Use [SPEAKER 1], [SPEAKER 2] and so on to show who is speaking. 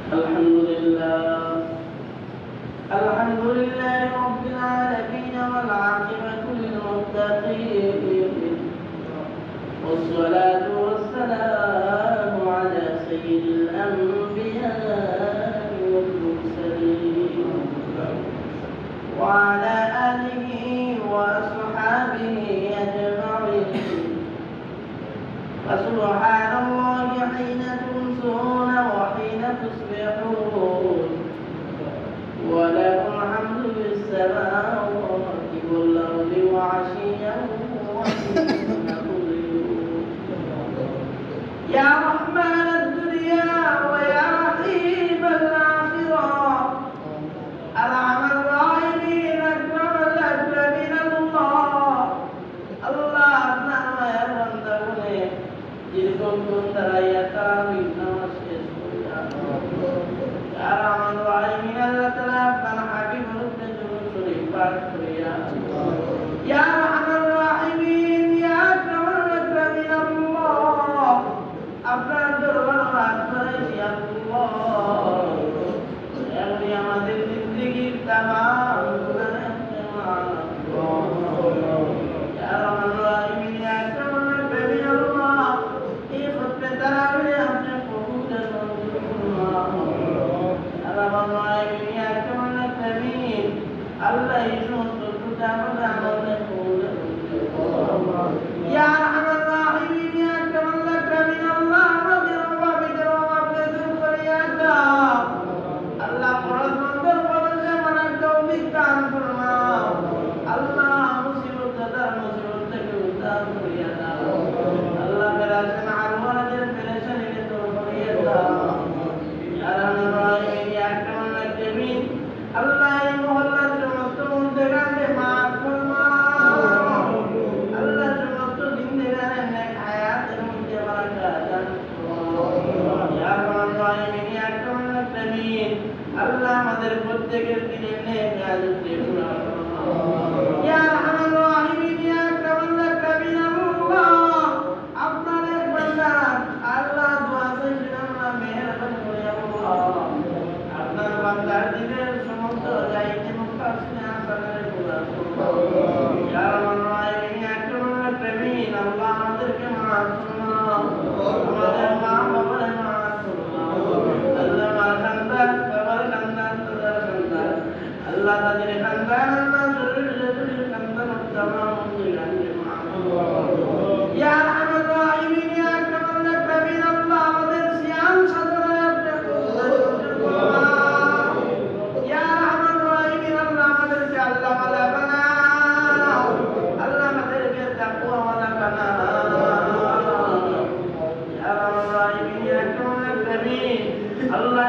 [SPEAKER 1] الحمد لله رب العالمين والعاقبة للمتقين والصلاة والسلام على سيد الأنبياء والمرسلين وعلى آله وأصحابه أجمعين فسبحان الله حين تمسون وحين تصبحون وله الحمد في السماوات والأرض وعشيا وحين تظهرون يا رحمن الدنيا ويا رحيم الآخرة أرحم الراحمين أكرم الأكرمين الله আপনার মায়ের বান্দা বলে দীর্ঘক্ষণ দাঁড়াইয়া তারাবির নামাজ শেষ করিয়া يا رحمن الراحمين আল্লাহ তাআলা আপনার হাবিবের উপরে দুরূদ শরীফ পাঠ করিয়া يا رحمن الراحمين يا أكرم الأكرمين الله আপনার দরবারে হাত ধরেছি আল্লাহ এমনি আমাদের জিন্দেগীর তামাম গুনাহ মাফ করুন يا رحمن الراحمين يا أكرم الأكرمين الله এই খুতবা তারাবির আপনি কবুল الله يجوز الكتاب والعمل يا أرحم الراحمين يا أكرم الأكرمين الله رضي الله بك وعبد الخلياتا الله قرآن منظر ورجع من التوبيك كان فرما الله مصيبة دار مصيبة كتاب خلياتا الله براسنا عروان جل براسنا كتاب خلياتا يا أرحم الراحمين يا أكرم الأكرمين الله يمهل সমস্ত মুনদেগানকে মাফ ফরমাও আল্লাহ সমস্ত জিন্দেগানের নেক হায়াতের মধ্যে বারাকাত দান ফরমাও ইয়া রাহমান ইয়া আকরামুল আকরামিন আল্লাহ আমাদের প্রত্যেকের দিনের নেক হায়াতকে পুরা ফরমাও ইয়া রাহমান রাহিমিন ইয়া আকরামুল আকরামিন আল্লাহ আপনার এক বান্দা আল্লাহ দোয়া চাইছেন আল্লাহ মেহেরবানি করে আল্লাহ আপনার বান্দার দিনের সমস্ত দায়িত্ব মুক্তাসিনে আসানের পুরা ফরমাও ইয়া রাহমান রাহিম ইয়া আকরামুল আকরামিন আল্লাহ আমাদেরকে মাফ ফরমাও আমাদের মা বাবার মাফ ফরমাও আল্লাহ মা খানদান বাবার খানদান দাদার খানদান আল্লাহ তাদের খানদান আল্লাহ শরীর খানদান তামাম জিলানকে মাফ ফরমাও ইয়া রাহমান রাহিম ইয়া আকরামুল আকরামিন আল্লাহ আমাদের সিয়াম সাধনায় আপনি কবুল ফরমাও ইয়া রাহমান রাহিম আল্লাহ আমাদেরকে আল্লাহ ওয়ালা বানাও আল্লাহ আমাদেরকে তাকওয়া ওয়ালা বানাও ইয়া রাহমান রাহিম ইয়া আকরামুল আকরামিন আল্লাহ